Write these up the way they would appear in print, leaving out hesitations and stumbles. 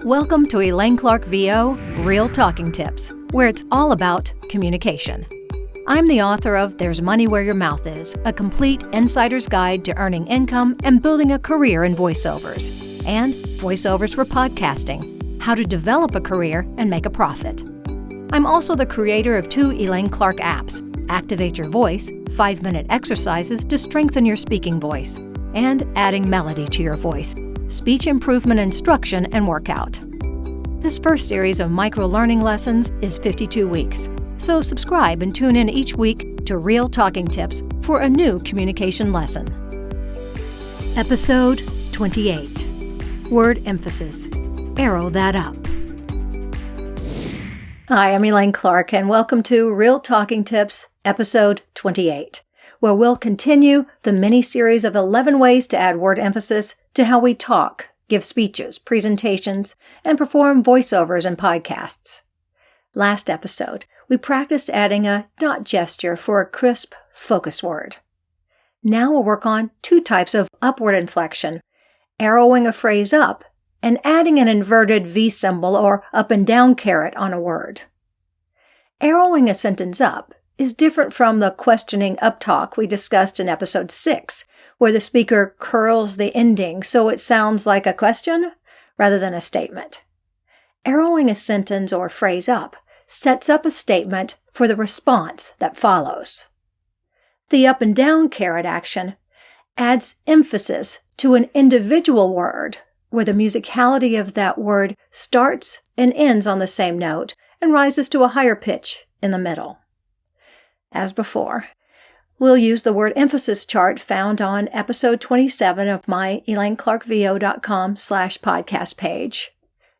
Welcome to Elaine Clark VO Real Talking Tips, where it's all about communication. I'm the author of There's Money Where Your Mouth Is, a complete insider's guide to earning income and building a career in voiceovers, and voiceovers for podcasting, how to develop a career and make a profit. I'm also the creator of 2 Elaine Clark apps, Activate Your Voice, 5-minute exercises to strengthen your speaking voice, and Adding Melody to Your Voice, speech improvement instruction and workout. This first series of micro-learning lessons is 52 weeks, so subscribe and tune in each week to Real Talking Tips for a new communication lesson. Episode 28. Word emphasis. Arrow that up. Hi, I'm Elaine Clark, and welcome to Real Talking Tips, Episode 28, where we'll continue the mini-series of 11 ways to add word emphasis to how we talk, give speeches, presentations, and perform voiceovers and podcasts. Last episode, we practiced adding a dot gesture for a crisp focus word. Now we'll work on 2 types of upward inflection, arrowing a phrase up and adding an inverted V symbol or up-and-down-caret on a word. Arrowing a sentence up is different from the questioning uptalk we discussed in episode 6, where the speaker curls the ending so it sounds like a question rather than a statement. Arrowing a sentence or phrase up sets up a statement for the response that follows. The up-and-down-caret action adds emphasis to an individual word where the musicality of that word starts and ends on the same note and rises to a higher pitch in the middle. As before, we'll use the word emphasis chart found on episode 27 of my ElaineClarkVO.com/podcast page,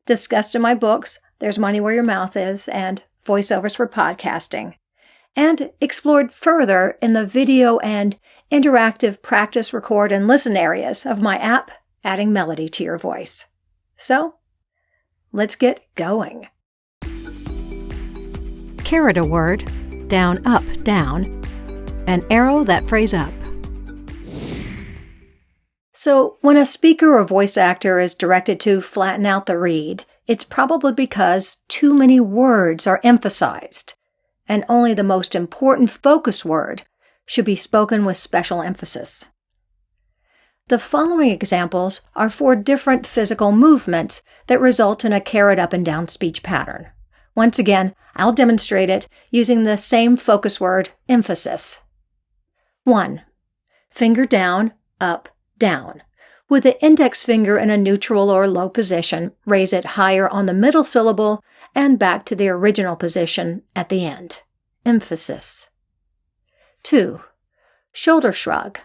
discussed in my books, There's Money Where Your Mouth Is, and Voiceovers for Podcasting, and explored further in the video and interactive practice, record, and listen areas of my app, Adding Melody to Your Voice. So, let's get going. Caret a word, down, up, down, and arrow that phrase up. So, when a speaker or voice actor is directed to flatten out the read, it's probably because too many words are emphasized, and only the most important focus word should be spoken with special emphasis. The following examples are for different physical movements that result in a caret up and down speech pattern. Once again, I'll demonstrate it using the same focus word, emphasis. 1. Finger down, up, down. With the index finger in a neutral or low position, raise it higher on the middle syllable and back to the original position at the end. Emphasis. 2. Shoulder shrug.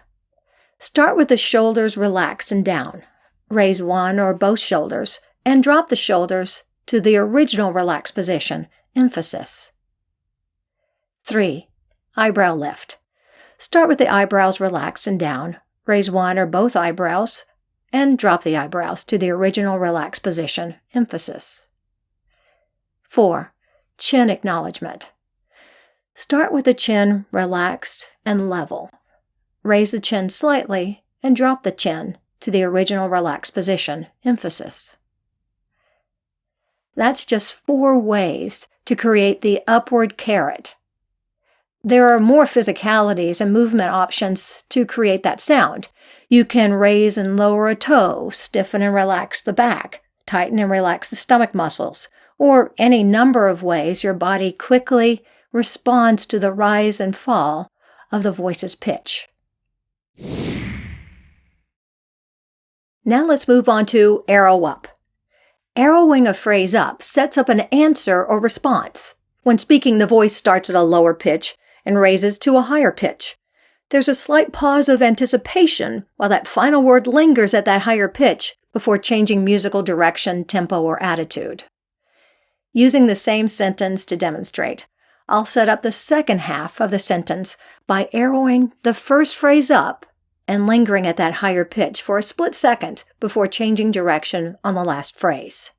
Start with the shoulders relaxed and down. Raise one or both shoulders and drop the shoulders to the original relaxed position. Emphasis. 3. Eyebrow lift. Start with the eyebrows relaxed and down. Raise one or both eyebrows and drop the eyebrows to the original relaxed position. Emphasis. 4. Chin acknowledgement. Start with the chin relaxed and level. Raise the chin slightly and drop the chin to the original relaxed position. Emphasis. That's just 4 ways to create the upward caret. There are more physicalities and movement options to create that sound. You can raise and lower a toe, stiffen and relax the back, tighten and relax the stomach muscles, or any number of ways your body quickly responds to the rise and fall of the voice's pitch. Now let's move on to arrow up. Arrowing a phrase up sets up an answer or response. When speaking, the voice starts at a lower pitch and raises to a higher pitch. There's a slight pause of anticipation while that final word lingers at that higher pitch before changing musical direction, tempo, or attitude. Using the same sentence to demonstrate, I'll set up the second half of the sentence by arrowing the first phrase up and lingering at that higher pitch for a split second before changing direction on the last phrase.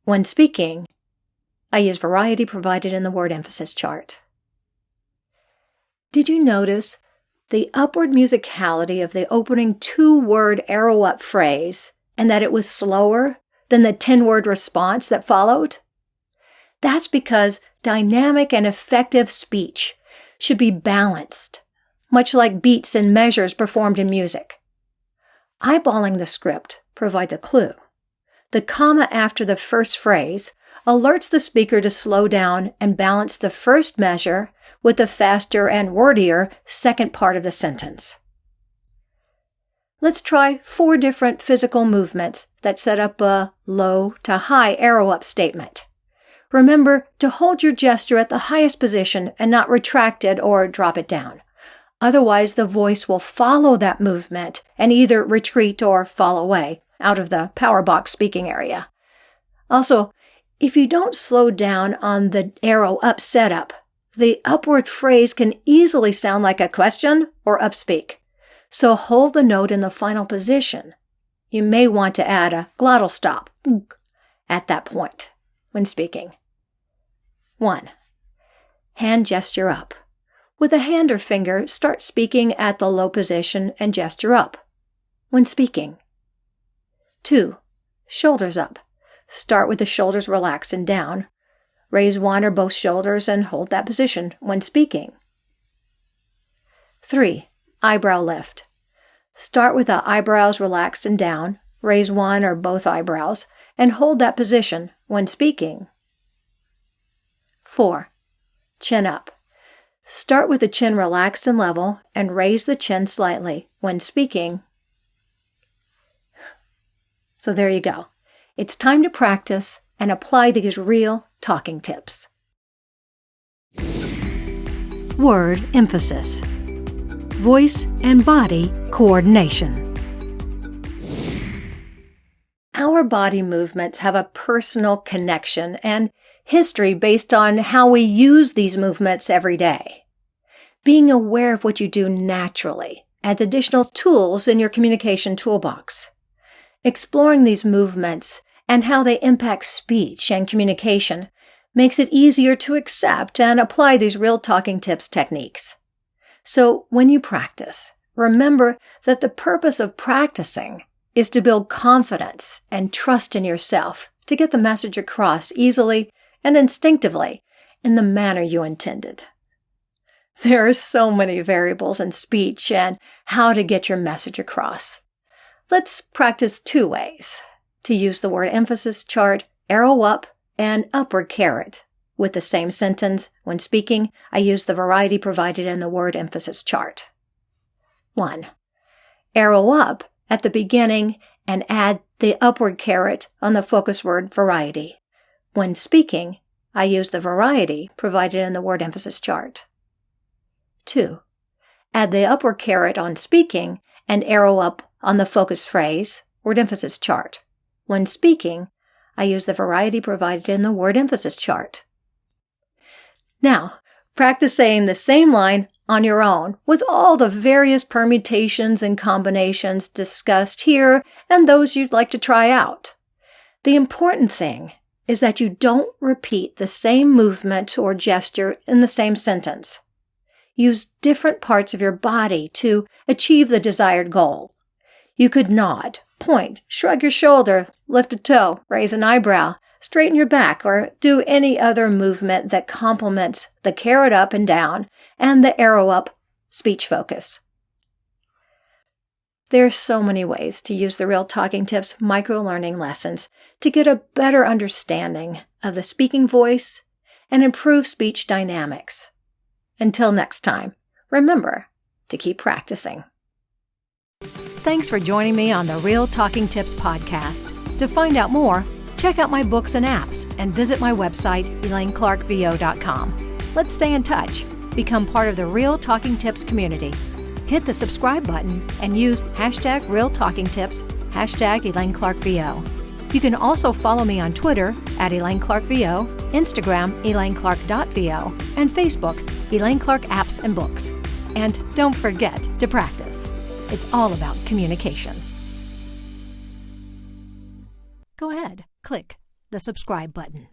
When speaking, I use variety provided in the word emphasis chart. Did you notice the upward musicality of the opening 2-word arrow up phrase and that it was slower than the 10-word response that followed? That's because dynamic and effective speech should be balanced, much like beats and measures performed in music. Eyeballing the script provides a clue. The comma after the first phrase alerts the speaker to slow down and balance the first measure with the faster and wordier second part of the sentence. Let's try 4 different physical movements that set up a low to high arrow up statement. Remember to hold your gesture at the highest position and not retract it or drop it down. Otherwise, the voice will follow that movement and either retreat or fall away out of the power box speaking area. Also, if you don't slow down on the arrow up setup, the upward phrase can easily sound like a question or upspeak. So hold the note in the final position. You may want to add a glottal stop at that point when speaking. 1. Hand gesture up. With a hand or finger, start speaking at the low position and gesture up when speaking. 2. Shoulders up. Start with the shoulders relaxed and down. Raise one or both shoulders and hold that position when speaking. 3. Eyebrow lift. Start with the eyebrows relaxed and down. Raise one or both eyebrows and hold that position when speaking. 4. Chin up. Start with the chin relaxed and level and raise the chin slightly when speaking. So there you go. It's time to practice and apply these real talking tips. Word emphasis. Voice and body coordination. Our body movements have a personal connection and history based on how we use these movements every day. Being aware of what you do naturally adds additional tools in your communication toolbox. Exploring these movements and how they impact speech and communication makes it easier to accept and apply these real talking tips techniques. So when you practice, remember that the purpose of practicing is to build confidence and trust in yourself to get the message across easily and instinctively in the manner you intended. There are so many variables in speech and how to get your message across. Let's practice 2 ways to use the word emphasis chart, arrow up, and upward caret. With the same sentence, when speaking, I use the variety provided in the word emphasis chart. 1. Arrow up at the beginning and add the upward caret on the focus word variety. When speaking, I use the variety provided in the word emphasis chart. 2. Add the upward caret on speaking and arrow up on the focus phrase, word emphasis chart. When speaking, I use the variety provided in the word emphasis chart. Now, practice saying the same line on your own with all the various permutations and combinations discussed here and those you'd like to try out. The important thing is that you don't repeat the same movement or gesture in the same sentence. Use different parts of your body to achieve the desired goal. You could nod, point, shrug your shoulder, lift a toe, raise an eyebrow, straighten your back, or do any other movement that complements the caret up and down and the arrow up speech focus. There are so many ways to use the Real Talking Tips micro-learning lessons to get a better understanding of the speaking voice and improve speech dynamics. Until next time, remember to keep practicing. Thanks for joining me on the Real Talking Tips podcast. To find out more, check out my books and apps and visit my website, ElaineClarkVO.com. Let's stay in touch. Become part of the Real Talking Tips community. Hit the subscribe button and use #RealTalkingTips, #ElaineClarkVO. You can also follow me on Twitter @ElaineClarkVO, Instagram ElaineClark.VO, and Facebook Elaine Clark Apps and Books. And don't forget to practice. It's all about communication. Go ahead, click the subscribe button.